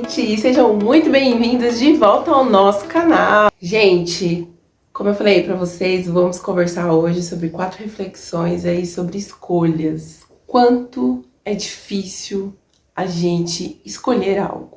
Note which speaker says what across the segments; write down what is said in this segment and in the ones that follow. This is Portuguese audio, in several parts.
Speaker 1: gente! Sejam muito bem-vindos de volta ao nosso canal. Gente, como eu falei pra vocês, vamos conversar hoje sobre 4 reflexões aí sobre escolhas. Quanto é difícil a gente escolher algo.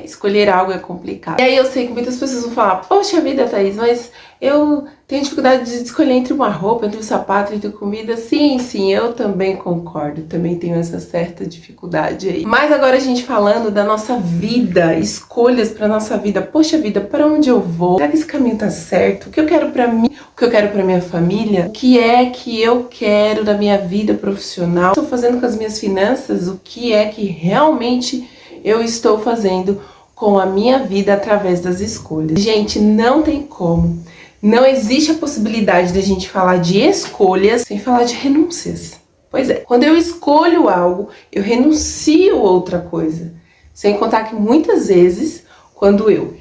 Speaker 1: Escolher algo é complicado. E aí eu sei que muitas pessoas vão falar: poxa vida, Thaís, mas eu tenho dificuldade de escolher entre uma roupa, entre um sapato, entre comida. Sim, eu também concordo. Também tenho essa certa dificuldade aí. Mas agora a gente falando da nossa vida, escolhas pra nossa vida. Poxa vida, pra onde eu vou? Será que esse caminho tá certo? O que eu quero pra mim? O que eu quero pra minha família? O que é que eu quero da minha vida profissional? O que eu estou fazendo com as minhas finanças? O que é que realmente eu estou fazendo com a minha vida através das escolhas? Gente, não tem como. Não existe a possibilidade de a gente falar de escolhas sem falar de renúncias. Pois é, quando eu escolho algo, eu renuncio a outra coisa. Sem contar que muitas vezes, quando eu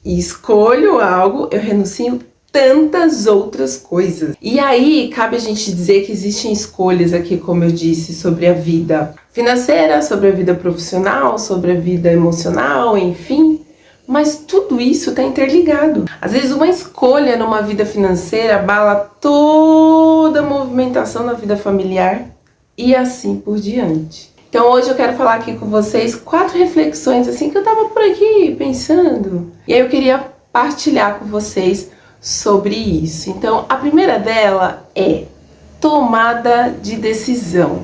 Speaker 1: escolho algo, eu renuncio tantas outras coisas. E aí, cabe a gente dizer que existem escolhas aqui, como eu disse, sobre a vida financeira, sobre a vida profissional, sobre a vida emocional, enfim. Mas tudo isso está interligado. Às vezes uma escolha numa vida financeira abala toda a movimentação na vida familiar e assim por diante. Então hoje eu quero falar aqui com vocês 4 reflexões assim que eu tava por aqui pensando. E aí eu queria partilhar com vocês sobre isso. Então a primeira dela é tomada de decisão.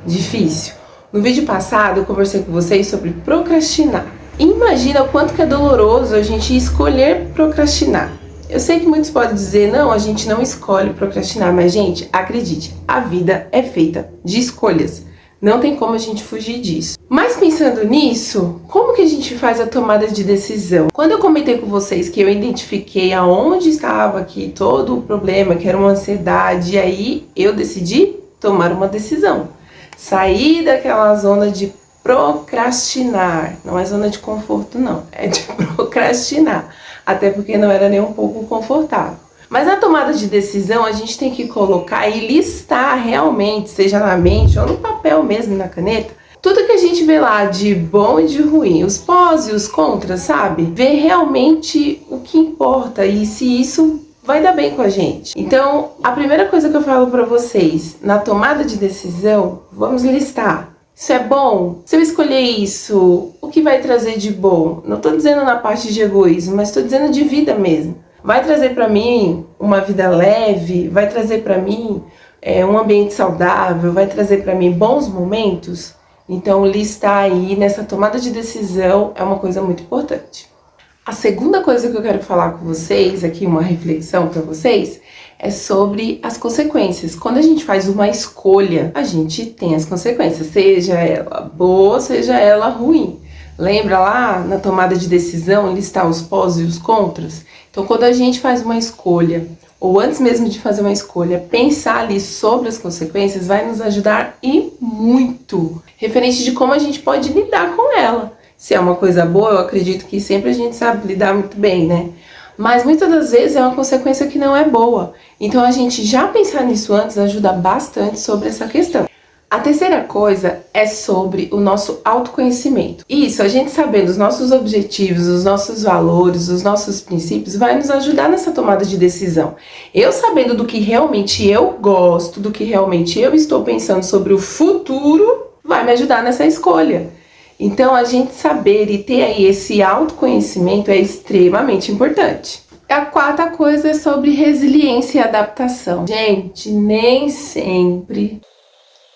Speaker 1: Difícil. No vídeo passado eu conversei com vocês sobre procrastinar. Imagina o quanto que é doloroso a gente escolher procrastinar. Eu sei que muitos podem dizer: não, a gente não escolhe procrastinar, mas gente, acredite, a vida é feita de escolhas. Não tem como a gente fugir disso. Mas pensando nisso, como que a gente faz a tomada de decisão? Quando eu comentei com vocês que eu identifiquei aonde estava aqui todo o problema, que era uma ansiedade, e aí eu decidi tomar uma decisão. Sair daquela zona de procrastinar. Não é zona de conforto, não. É de procrastinar. Até porque não era nem um pouco confortável. Mas na tomada de decisão, a gente tem que colocar e listar realmente, seja na mente ou no papel mesmo, na caneta, tudo que a gente vê lá de bom e de ruim, os pós e os contras, sabe? Ver realmente o que importa e se isso vai dar bem com a gente. Então, a primeira coisa que eu falo pra vocês, na tomada de decisão, vamos listar. Isso é bom? Se eu escolher isso, o que vai trazer de bom? Não tô dizendo na parte de egoísmo, mas tô dizendo de vida mesmo. Vai trazer pra mim uma vida leve? Vai trazer pra mim um ambiente saudável? Vai trazer pra mim bons momentos? Então, listar aí nessa tomada de decisão é uma coisa muito importante. A segunda coisa que eu quero falar com vocês, aqui uma reflexão para vocês, é sobre as consequências. Quando a gente faz uma escolha, a gente tem as consequências, seja ela boa, seja ela ruim. Lembra lá na tomada de decisão, listar os pós e os contras? Então, quando a gente faz uma escolha, ou antes mesmo de fazer uma escolha, pensar ali sobre as consequências vai nos ajudar e muito, referente de como a gente pode lidar com ela. Se é uma coisa boa, eu acredito que sempre a gente sabe lidar muito bem, né? Mas muitas das vezes é uma consequência que não é boa. Então a gente já pensar nisso antes ajuda bastante sobre essa questão. A terceira coisa é sobre o nosso autoconhecimento. Isso, a gente sabendo os nossos objetivos, os nossos valores, os nossos princípios, vai nos ajudar nessa tomada de decisão. Eu sabendo do que realmente eu gosto, do que realmente eu estou pensando sobre o futuro, vai me ajudar nessa escolha. Então, a gente saber e ter aí esse autoconhecimento é extremamente importante. A quarta coisa é sobre resiliência e adaptação. Gente, nem sempre...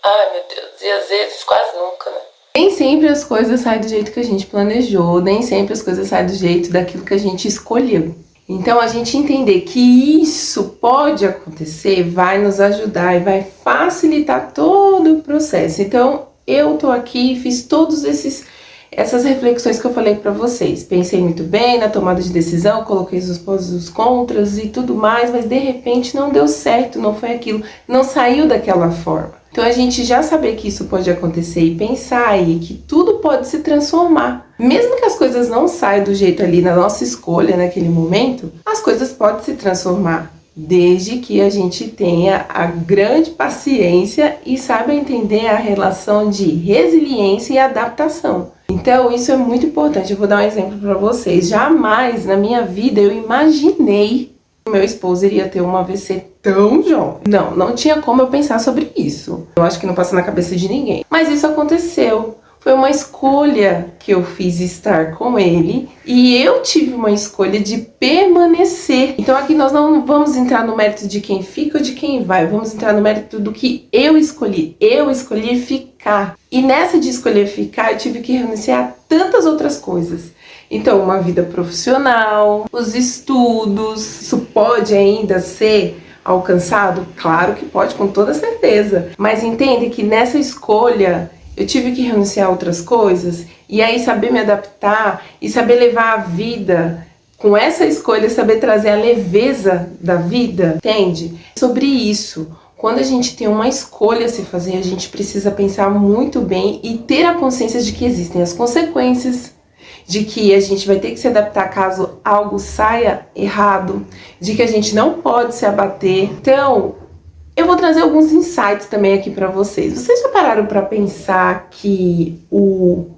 Speaker 1: Ai, meu Deus, e às vezes quase nunca, né? Nem sempre as coisas saem do jeito que a gente planejou, nem sempre as coisas saem do jeito daquilo que a gente escolheu. Então, a gente entender que isso pode acontecer vai nos ajudar e vai facilitar todo o processo. Então, eu tô aqui, fiz todos essas reflexões que eu falei pra vocês. Pensei muito bem na tomada de decisão, coloquei os pós e os contras e tudo mais, mas de repente não deu certo, não foi aquilo, não saiu daquela forma. Então a gente já saber que isso pode acontecer e pensar aí que tudo pode se transformar. Mesmo que as coisas não saiam do jeito ali na nossa escolha naquele momento, as coisas podem se transformar. Desde que a gente tenha a grande paciência e saiba entender a relação de resiliência e adaptação. Então, isso é muito importante. Eu vou dar um exemplo pra vocês. Jamais na minha vida eu imaginei que meu esposo iria ter um AVC tão jovem. Não tinha como eu pensar sobre isso. Eu acho que não passa na cabeça de ninguém. Mas isso aconteceu. Foi uma escolha que eu fiz estar com ele e eu tive uma escolha de permanecer. Então aqui nós não vamos entrar no mérito de quem fica ou de quem vai, vamos entrar no mérito do que eu escolhi. Eu escolhi ficar. E nessa de escolher ficar, eu tive que renunciar a tantas outras coisas. Então, uma vida profissional, os estudos, isso pode ainda ser alcançado? Claro que pode, com toda certeza. Mas entende que nessa escolha eu tive que renunciar a outras coisas e aí saber me adaptar e saber levar a vida com essa escolha, saber trazer a leveza da vida, entende? Sobre isso, quando a gente tem uma escolha a se fazer, a gente precisa pensar muito bem e ter a consciência de que existem as consequências, de que a gente vai ter que se adaptar caso algo saia errado, de que a gente não pode se abater. Então, eu vou trazer alguns insights também aqui pra vocês. Vocês já pararam pra pensar que o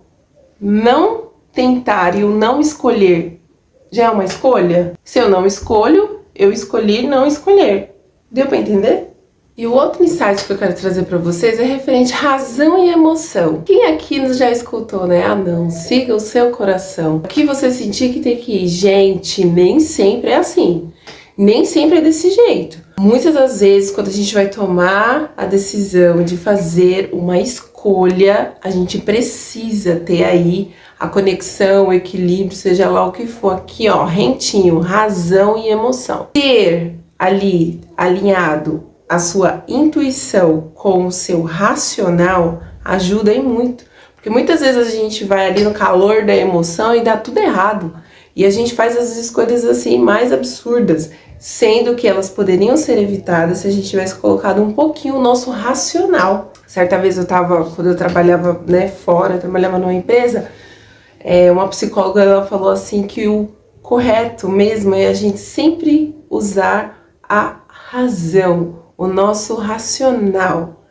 Speaker 1: não tentar e o não escolher já é uma escolha? Se eu não escolho, eu escolhi não escolher. Deu pra entender? E o outro insight que eu quero trazer pra vocês é referente à razão e emoção. Quem aqui já escutou, né? Ah, não, siga o seu coração. O que você sentir que tem que ir? Gente, nem sempre é assim. Nem sempre é desse jeito. Muitas das vezes, quando a gente vai tomar a decisão de fazer uma escolha, a gente precisa ter aí a conexão, o equilíbrio, seja lá o que for, aqui ó, rentinho, razão e emoção. Ter ali alinhado a sua intuição com o seu racional ajuda aí muito. Porque muitas vezes a gente vai ali no calor da emoção e dá tudo errado. E a gente faz as escolhas assim mais absurdas, sendo que elas poderiam ser evitadas se a gente tivesse colocado um pouquinho o nosso racional. Certa vez quando eu trabalhava, né, fora, eu trabalhava numa empresa, uma psicóloga ela falou assim que o correto mesmo é a gente sempre usar a razão, o nosso racional.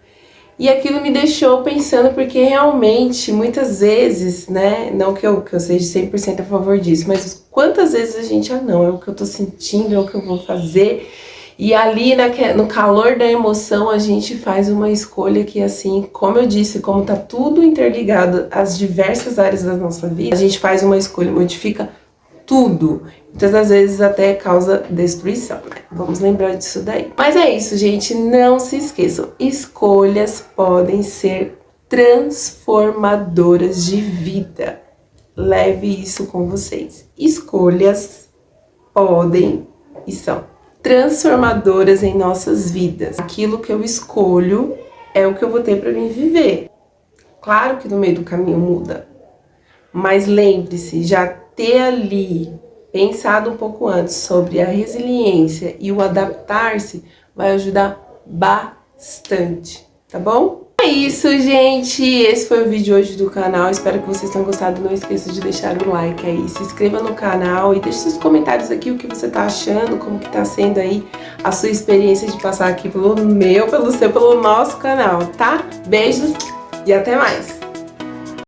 Speaker 1: E aquilo me deixou pensando, porque realmente, muitas vezes, né, não que eu seja 100% a favor disso, mas quantas vezes a gente, não, é o que eu tô sentindo, é o que eu vou fazer, e ali no calor da emoção a gente faz uma escolha que, assim, como eu disse, como tá tudo interligado às diversas áreas da nossa vida, a gente faz uma escolha, modifica tudo. Muitas das vezes até causa destruição, né? Vamos lembrar disso daí. Mas é isso, gente. Não se esqueçam. Escolhas podem ser transformadoras de vida. Leve isso com vocês. Escolhas podem e são transformadoras em nossas vidas. Aquilo que eu escolho é o que eu vou ter para mim viver. Claro que no meio do caminho muda. Mas lembre-se, já ter ali pensado um pouco antes sobre a resiliência e o adaptar-se vai ajudar bastante, tá bom? É isso, gente! Esse foi o vídeo hoje do canal, espero que vocês tenham gostado. Não esqueça de deixar um like aí, se inscreva no canal e deixe seus comentários aqui, o que você tá achando, como que tá sendo aí a sua experiência de passar aqui pelo nosso canal, tá? Beijos e até mais!